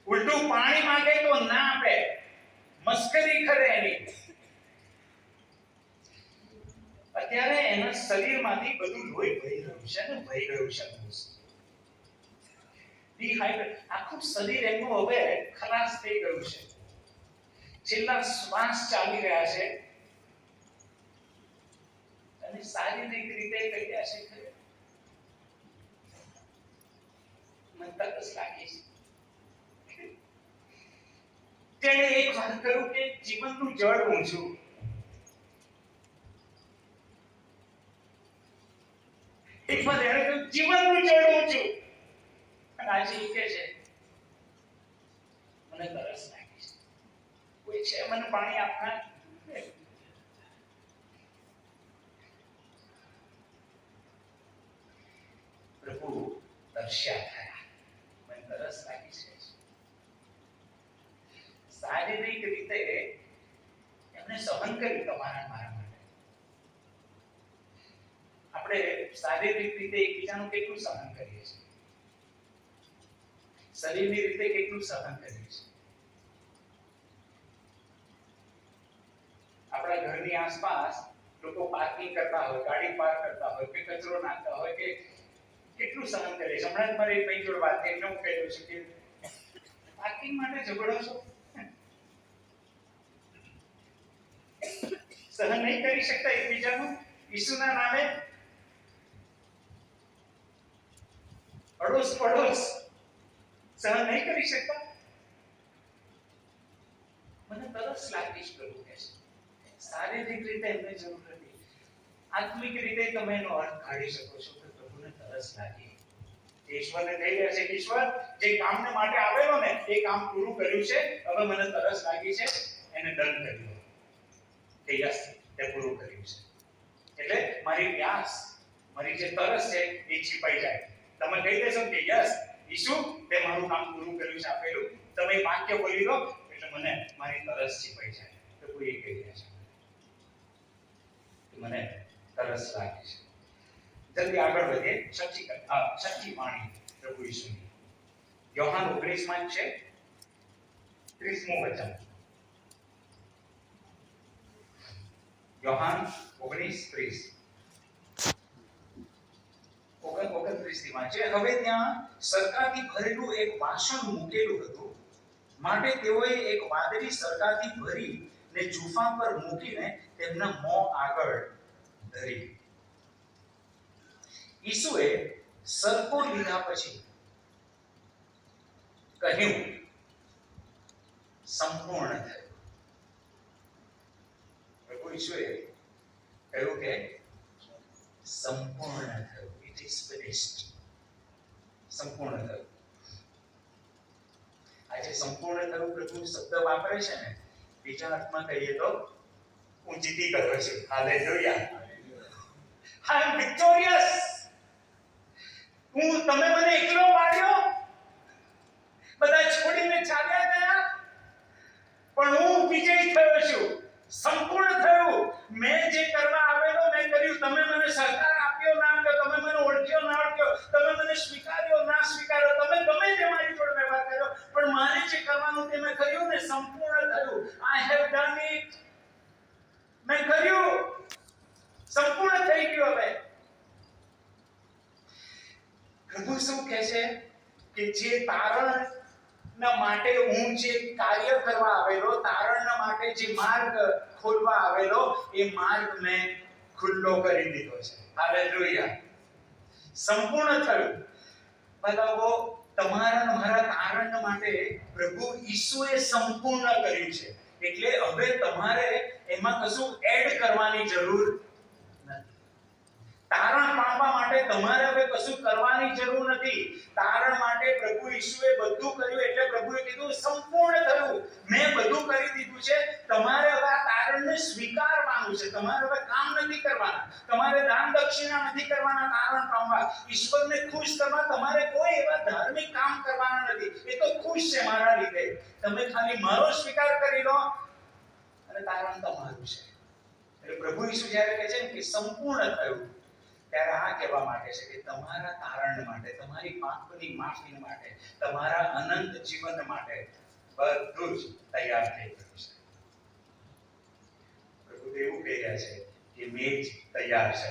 ઉલટું પાણી માંગે તો ના આપે, મસ્કરી કરે એની. અત્યારે એના શરીરમાંથી બધું લોહી વહી રહ્યું છે ને વહી રહ્યું છે. ડિહાઇડ્રેટ આખું શરીર એનું હવે ખલાસ થઈ ગયું છે. છેલ્લા શ્વાસ ચાલી રહ્યા છે અને શારીરિક રીતે કહ્યા છે ખરે મને તરસ લાગી છે. તેણે એક વાત કહ્યું કે જીવનનું જળ હું છું. એક વાર એણે કહ્યું જીવનનું જળ હું છું. અને આજે એ કહે છે મને તરસ લાગી છે, કોઈ છે મને પાણી આપનાર? પ્રભુ તરસ્યા થયા, મને તરસ લાગી છે. શારીરિક રીતે એમને સહન કર્યું તમારા મારા માટે. આપણે શારીરિક રીતે એકબીજાનું કેટલું સહન કરીએ છીએ? શરીરની રીતે કેટલું સહન કરીએ છીએ? આપણા ઘરની આસપાસ લોકો પાર્કિંગ કરતા હોય, ગાડી પાર્ક કરતા હોય કે કચરો નાખતા હોય કે કેટલું સહન કરીએ છીએ? હમણાં જ મારી એક ભાઈ જોડે વાત થઈ, એમને હું કહ્યું છે કે પાર્કિંગ માટે ઝઘડો છો? સહન નહીં કરી શકતા એકબીજાનું ઈસુના નામે? અડોસ પડોસ સહન નહીં કરી શકતા? મને તરસ લાગી છે પ્રભુ કહે છે. શારીરિક રીતે એમને જરૂર નથી, આત્મિક રીતે તમે એનો અર્થ કાઢી શકો છો કે પ્રભુને તરસ લાગી. ઈશ્વરને કહી રહ્યા છે કે ઈશ્વર જે કામને માટે આવેલો ને એ કામ પૂરું કર્યું છે. હવે મને તરસ લાગી છે, એને ડન કરી દો કે યસ તે પૂરું કર્યું છે. એટલે મારી પ્યાસ, મારી જે તરસ છે એ છીપાઈ જાય. તમે કહી દેશો કે યસ ઈસુ તે મારું કામ પૂરું કર્યું છે, આપેલું. તમે વાક્ય બોલી દો એટલે મને મારી તરસ છીપાઈ જાય. તો કોઈ એ કહી રહ્યા છે મને તરસ લાગી છે. જલ્દી આગળ વધીએ. સચ્ચી વાણી પ્રભુ ઈસુની યોહાન 19 માં છે 30મું વચન. યોહાન 19:30 29 થી વાંચે. હવે ત્યાં સરકારથી ભરેલું એક વાસણ મૂકેલું હતું, માટે તેઓએ એક વાદળી સરકારથી ભરી ને જુફા પર મૂકીને તેમના મોં આગળ ધરી. ઈસુએ સરકો લીધા પછી કહ્યું, સંપૂર્ણ થયું. પ્રભુ ઈસુએ કહ્યું કે સંપૂર્ણ થયું. It is finished. સંપૂર્ણ થયું. આજે સંપૂર્ણ થયું પ્રભુ શબ્દ વાપરે છે ને, બીજા અર્થમાં કહીએ તો હું જીતી ગયો છું. હાલેલુયા. આઈ એમ વિક્ટોરિયસ. તમે મને એકલો પાડ્યો, બધા છોડીને ચાલ્યા ગયા, પણ હું વિજયી થયો છું. સંપૂર્ણ થયું. મેં જે કરવા આવેલો મેં કર્યું. તમે મને સહકાર આપ્યો ના આપ્યો, તમે મને ઓળખ્યો ના ઓળખ્યો, તમે મને સ્વીકાર્યો ના સ્વીકાર્યો, તમે ગમે તે મારી જોડે વ્યવહાર કર્યો, પણ મારે જે કરવાનું તે મેં કર્યું ને, સંપૂર્ણ થયું. I have done it. મેં કર્યું. સંપૂર્ણ થઈ ગયું. હવે પ્રભુ શું કહે છે કે જે તારણના માટે હું જે કાર્ય કરવા આવેલો, તારણના માટે જે માર્ગ ખોલવા આવેલો, એ માર્ગ મેં ખુલ્લો કરી દીધો છે. હાલેલુયા. સંપૂર્ણ થયું. બતાવો, તમારા મારા તારણ માટે પ્રભુ ઈસુએ સંપૂર્ણ કર્યું છે. એટલે હવે તમારે એમાં કશું એડ કરવાની જરૂર નથી. તારણ પામવા માટે તમારે હવે કશું કરવાની જરૂર નથી. તારણ માટે પ્રભુ ઈસુએ બધું કર્યું. એટલે પ્રભુએ કીધું સંપૂર્ણ થયું. મેં બધું કરી દીધું છે. તમારે હવે આ તારણને સ્વીકારવાનું છે. તમારે હવે કામ નથી કરવાના. તમારે દાન દક્ષિણા નથી કરવાના. તારણ પામવા, ઈશ્વરને ખુશ કરવા તમારે કોઈ એવા ધાર્મિક કામ કરવાના નથી. એ તો ખુશ છે મારા લીધે. તમે ખાલી મારો સ્વીકાર કરી લો અને તારણ તમારું છે. એટલે પ્રભુ ઈસુ જ્યારે કહે છે કે સંપૂર્ણ થયું, ત્યારે આ કહેવા માંગે છે કે તમારા તારણ માટે, તમારી પાપની માફી માટે, તમારા અનંત જીવન માટે બધું જ તૈયાર થઈ ગયું છે. પ્રભુ એવું કહી રહ્યા છે કે મેજ તૈયાર છે,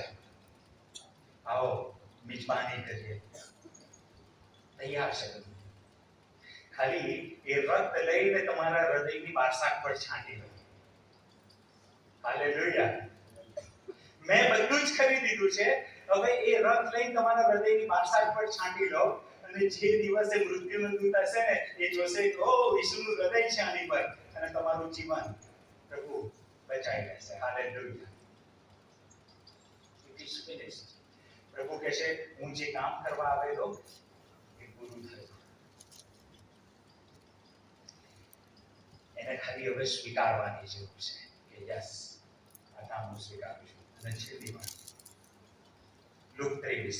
આવો મિજબાની કરીએ. તૈયાર છે. ખાલી એ રક્ત લઈને તમારા હૃદયની બારસાક પર છાંટી લો. હાલેલુયા. મેં બધું જ કરી દીધું છે. હવે એ રક્ત લઈને તમારા હૃદયની બારસાક પર છાંટી લો, અને જે દિવસે મૃત્યુનું દૂત હશે ને, એ જોશે કે ઓ ઈસુનું હૃદય છે આની પર, અને તમારું જીવન પ્રભુ બચાવી લેશે. હાલેલુયા. It is finished. પ્રભુ કહે છે હું જે કામ કરવા આવેલો એ પૂરું થયું. એને ખાલી હવે સ્વીકારવાની જરૂર છે કે યસ, આ કામ હું સ્વીકારું છું. અને છેલ્લી વાત, લુક 23.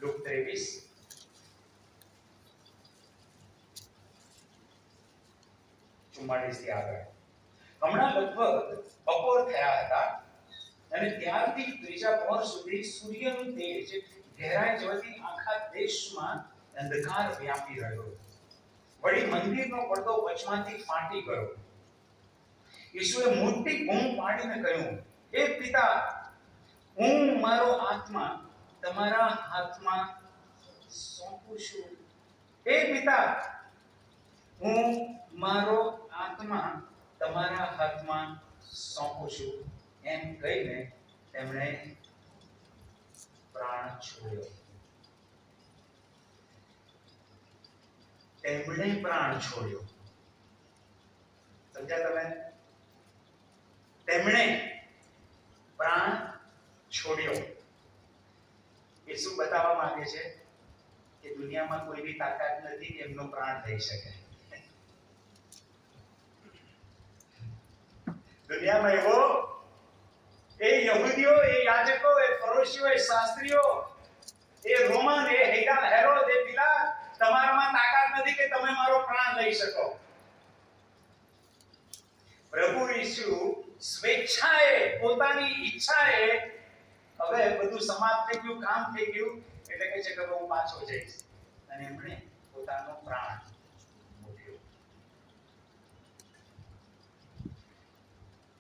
લુક 23 44 થી આગળ. હમણાં લગભગ બપોર થયા હતા, અને ત્યારથી ત્રીજા પહોર સુધી સૂર્યનું તેજ ઘેરાઈ જવાથી આખા દેશમાં અંધકાર વ્યાપી રહ્યો. વળી મંદિરનો પડદો વચમાંથી ફાટી ગયો. ઈસુએ મોટી બૂમ પાડીને કહ્યું, હે પિતા, હું મારો આત્મા તમારા હાથમાં સોંપું છું. હે પિતા, હું મારો આત્મા તમારા હાથમાં સોંપું છું. એમ કહીને તેમણે પ્રાણ છોડ્યો. તેમણે પ્રાણ છોડ્યો. સમજ્યા તમે? તેમણે પ્રાણ છોડ્યો. એ શું બતાવવા માંગે છે? કે દુનિયામાં કોઈની તાકાત નથી કે એમનો પ્રાણ લઈ શકે. દુનિયામાં એવો એ યહૂદીઓ, એ યાજકો, એ ફરોશીઓ, એ શાસ્ત્રીઓ, એ રોમન, એ હેરોદ, એ પિલાત, તમારામાં તાકાત નથી કે તમે મારો પ્રાણ લઈ શકો. પ્રભુ ઈસુ સ્વેચ્છાએ, પોતાની ઈચ્છાએ હવે બધું સમાપ્ત થઈ ગયું, કામ થઈ ગયું એટલે કહે છે કે હું પાછો જઈશ, અને એમણે પોતાનો પ્રાણ મૂક્યો.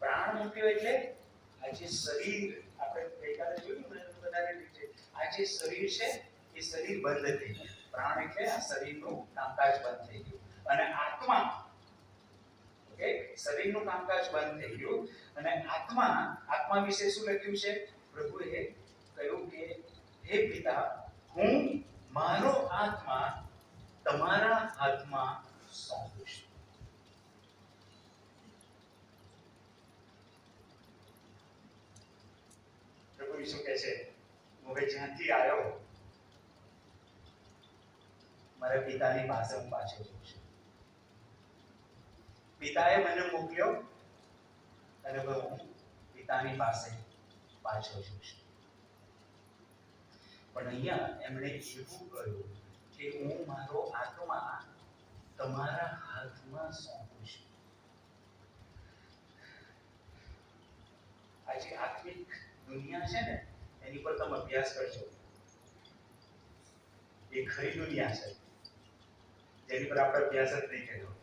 પ્રાણ મૂક્યો એટલે આ જે શરીર આપણે ગઈકાલે જોયું ને વધારે રીતે, આ જે શરીર છે એ શરીર બંધ થઈ ગયું. પ્રાણ એટલે આ શરીરનું કામકાજ બંધ થઈ ગયું, અને આત્મા, ઓકે, શરીરનું કામકાજ બંધ થઈ ગયું અને આત્મા વિશે શું લખ્યું છે? પ્રભુએ કહ્યું કે હે પિતા, હું મારો આત્મા તમારા હાથમાં સોંપું છું. પ્રભુ ઈસુ કહે છે હું હવે જ્યાંથી આવ્યો મારા પિતાની પાસે હું પાછો જઉં છું. પિતાએ મને મોકલ્યો અને હવે હું પિતાની પાસે પાછો જઉં છું. પણ અહીંયા એમણે એવું કહ્યું કે હું મારો આત્મા તમારા હાથમાં સોંપું છું. આજે આત્મિક દુનિયા છે ને, એની પર તમે અભ્યાસ કરજો. એ ખરી દુનિયા છે જેની પર આપણે અભ્યાસ જ નહીં કર્યો.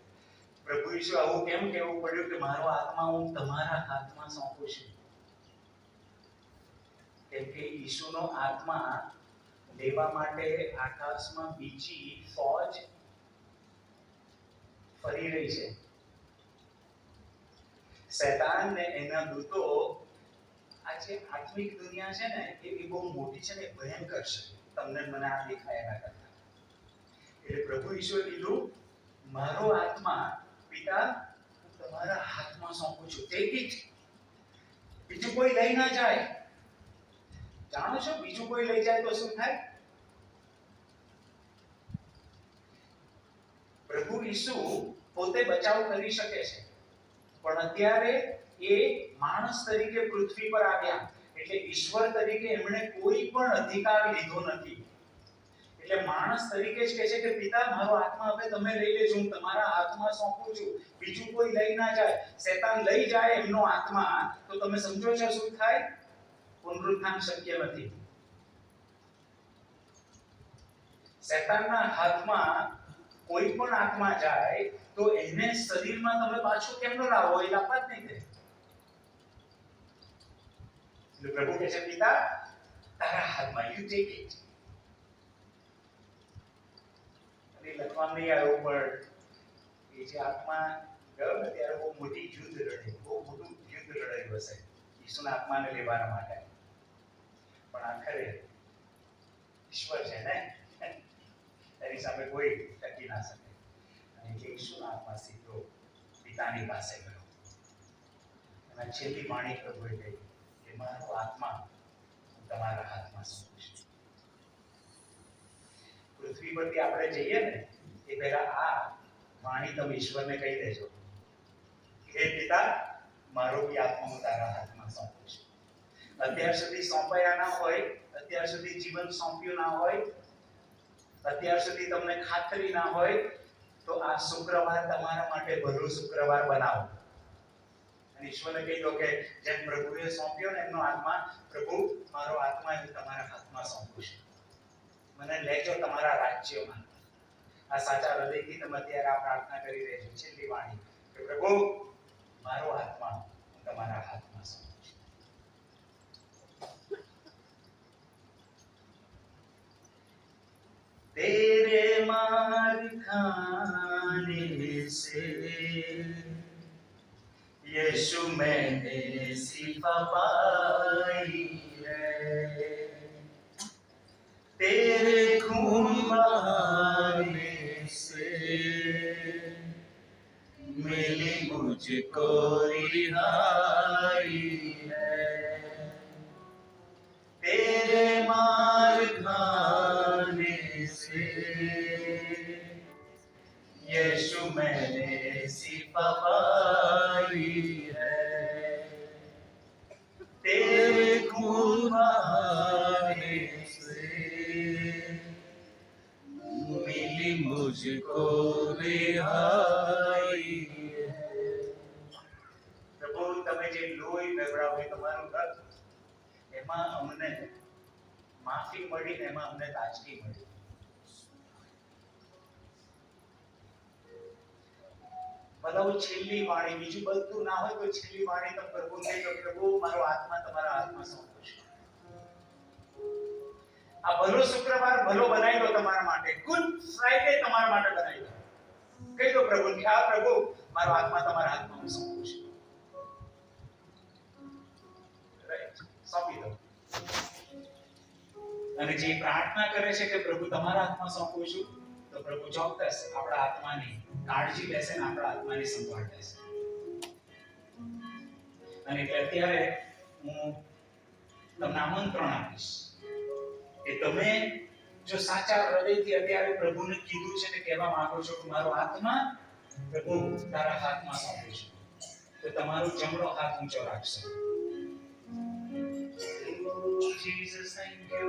પ્રભુ ઈસુ આવું કેમ કહેવું પડ્યું કે મારો આત્મા હું તમારા હાથમાં સોંપું છું? કેમ કે ઈસુનો આત્મા લેવા માટે આકાશમાં બીજી ફોજ ફરી રહી છે. શૈતાન ને એના દૂતો, આ જે આત્મિક દુનિયા છે ને એ બહુ મોટી છે ને, ભયંકર છે. તમને મને આ દેખાય એના કરતા. એટલે પ્રભુ ઈશ્વર કીધું મારો આત્મા પિતા હું તમારા હાથમાં સોંપું છું. તેથી જ બીજું કોઈ લઈ ના જાય. જાણો છો બીજું કોઈ લઈ જાય તો શું થાય? પ્રભુ ઈસુ પોતે બચાવ કરી શકે છે, પણ અત્યારે એ માણસ તરીકે પૃથ્વી પર આવ્યા એટલે ઈશ્વર તરીકે એમણે કોઈ પણ અધિકાર લીધો નથી. એટલે માણસ તરીકે જ કહે છે કે પિતા મારો આત્મા હવે તમે લઈ લેજો, હું તમારા હાથમાં સોંપું છું. બીજું કોઈ લઈ ના જાય. શૈતાન લઈ જાય એમનો આત્મા તો તમે સમજો છો શું થાય? પુનરુત્થાન શક્ય નથી. શૈતાનના હાથમાં કોઈ પણ આત્મા જાય તો એને શરીરમાં તમે પાછો કેમ ન લાવો? એ લાવવા જ નહીં દે. એટલે પ્રભુ કહે છે પિતા તારા હાથમાં, યુ ટેક ઇટ. અને લખવા નહીં આવ્યું પણ એ જે આત્મા ગયો ને ત્યારે બહુ મોટી યુદ્ધ લડી, બહુ મોટું યુદ્ધ લડાયું હશે ઈસુના આત્માને લેવા માટે. પણ આખરે ઈશ્વર છે ને, એની સામે કોઈ ટકી ના શકે. અને ઈસુના આત્મા સીધો પિતાની પાસે ગયો. અને છેલ્લી વાણી પ્રભુએ કહી કે મારો આત્મા હું તમારા હાથમાં સોંપું છું. પૃથ્વી પરથી આપણે જઈએ ને એ પહેલા આ વાણી તમે ઈશ્વરને કહી દેજો, હે પિતા મારો બી આત્મા હું તારા હાથમાં સોંપું છું. અત્યાર સુધી સોંપાયા ના હોય, અત્યાર સુધી જીવન સોંપ્યું ના હોય, અત્યાર સુધી તમને ખાતરી ના હોય, તો આ શુક્રવાર તમારા માટે ભલો શુક્રવાર બનાવો. અને ઈશ્વરને કહી દો કે જેમ પ્રભુએ સોંપ્યો ને એમનો આત્મા, પ્રભુ મારો આત્મા હું તમારા હાથમાં સોંપું છું. મને લેજો તમારા રાજ્યમાં. આ સાચા હૃદયથી તમે અત્યારે આ પ્રાર્થના કરી રહેજો. છેલ્લી વાણી કે પ્રભુ મારો આત્મા હું તમારા હાથમાં સોંપું છું. तेरे मार खाने से यीशु मैंने शिफा पाई है, तेरे खून बहाने से मिली मुझको रिहाई है, तेरे मार खाने से यीशु मैंने शिफा पाई है, तेरे खून बहाने से मिली લોહી ઢવળાવે, તમારું રક્ત, એમાં અમને માફી મળી ને એમાં અમને તાજગી મળી. બધા છેલ્લી વાણી, બીજું બધું ના હોય તો છેલ્લી વાણી તો પ્રભુ કહે તો પ્રભુ મારો આત્મા તમારા હાથમાં સોંપું છું. આ ભલો શુક્રવાર ભલો બનાવી દો તમારા માટે, ગુડ ફ્રાઈડે તમારા માટે બનાવી દો. કહી દો પ્રભુ કે આ પ્રભુ મારો આત્મા તમારા હાથમાં હું સોંપું છું. રાઈટ, સોંપી દો. અને જે પ્રાર્થના કરે છે કે પ્રભુ તમારા હાથમાં સોંપું છું, તો પ્રભુ ચોક્કસ આપણા આત્માની કાળજી લેશે ને આપણા આત્માની સંભાળ લેશે. અને અત્યારે હું તમને આમંત્રણ આપીશ કે તમે જો સાચા હૃદયથી અત્યારે પ્રભુને કીધું છે ને કહેવા માંગો છો કે મારો આત્મા પ્રભુ તારા હાથમાં સોંપું છું, તો તમારો જમણો હાથ ઊંચો રાખશે. Jesus, thank you.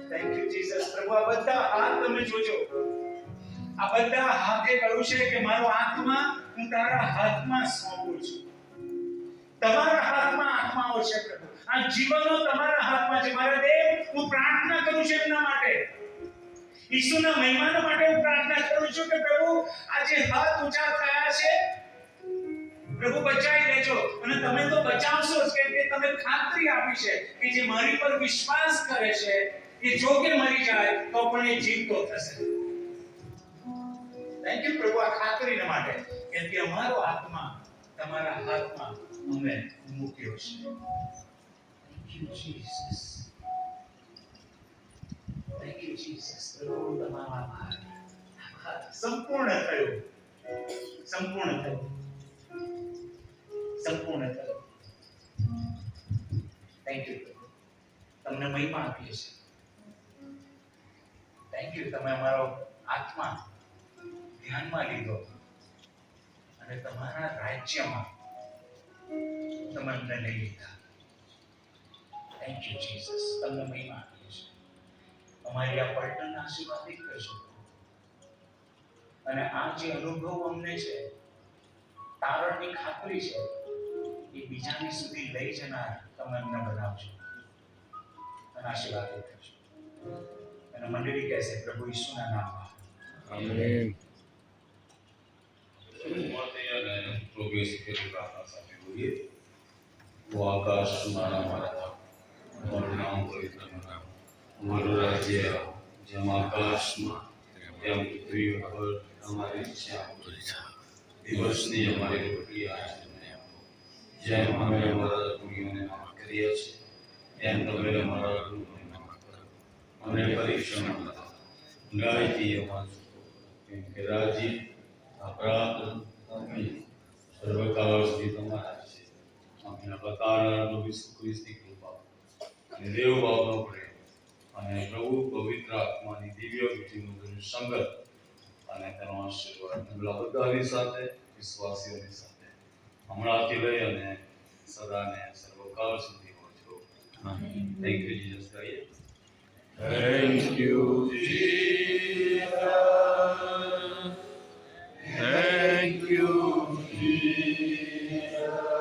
Thank you, Jesus. પ્રભુ આ બધા હાથ તમે જોજો. આ બધા હાથે કહ્યું છે કે મારો આત્મા હું તારા હાથમાં સોંપું છું. તમારા હાથમાં આત્માઓ છે પ્રભુ. આ જીવનો તમારા હાથમાં છે. મારા દેવ, હું પ્રાર્થના કરું છું એમના માટે. ઈસુના મહિમાનો માટે હું પ્રાર્થના કરું છું કે પ્રભુ આ જે હાથ ઊંચા થયા છે પ્રભુ બચાવી લેજો. અને તમે તો બચાવશો જ, કેમ કે તમે ખાતરી આપી છે કે જે મારી પર વિશ્વાસ કરે છે એ જો કે મરી જાય તો પણ એ જીવતો થશે. થેન્ક યુ પ્રભુ આ ખાતરીને માટે, કેમ કે અમારો આત્મા તમારા હાથમાં અમે મૂક્યો છે. Thank you Jesus. Thank you Jesus. પ્રભુ તમારો આભાર. સંપૂર્ણ થયું, સંપૂર્ણ થયું, સંપૂર્ણ થયું. થેન્ક યુ પ્રભુ, તમને મહિમા આપીએ છીએ. થેન્ક યુ, તમે અમારો આત્મા ધ્યાનમાં લીધો અને તમારા રાજ્યમાં તમે અમને લઈ લીધા. થેન્ક યુ જીસસ, તમને મહિમા આપીએ છીએ. અમારી આ પલટન આશીર્વાદિત કરજો અને આ જે અનુભવ અમને છે, તારણની ખાતરી છે, એ બીજાની સુધી લઈ જનાર તમે અમને બનાવજો અને આશીર્વાદિત કરજો. અને મંડળી કહેશે પ્રભુ ઈસુના નામમાં આમેન. वो आकाश तुम्हारा हमारा था, और नाम पवित्र बना, हमारा राज्य જેમ આકાશમાં તેમ પૃથ્વી પર તમારી ઈચ્છા પૂરી થાય. દિવસની અમારી રોટલી આજે અમને આપો. જેમ અમે અમારા ઋણીઓને માફ કરીએ છીએ તેમ તમે અમારા ઋણીઓને માફ કરો. અમને પરીક્ષણમાં ન લાવો, ન્યાયથી અમારું છૂટો કરો. કેમ કે રાજ્ય, અપરાધ, સર્વકાળ સુધી તમારા છે. આપણા બતાવનારનો ઈસુ ખ્રિસ્તની કૃપા અને દેવ બાપનો પ્રેમ અને પ્રભુ પવિત્ર આત્માની દિવ્ય વિધિનું સંગત અને તેનો આશીર્વાદ બધાની સાથે, વિશ્વાસીઓની સાથે હમણાંથી લઈ અને સદાને સર્વકાળ સુધી પહોંચો. Thank you Jesus. Thank you, Jesus. Thank you, Jesus.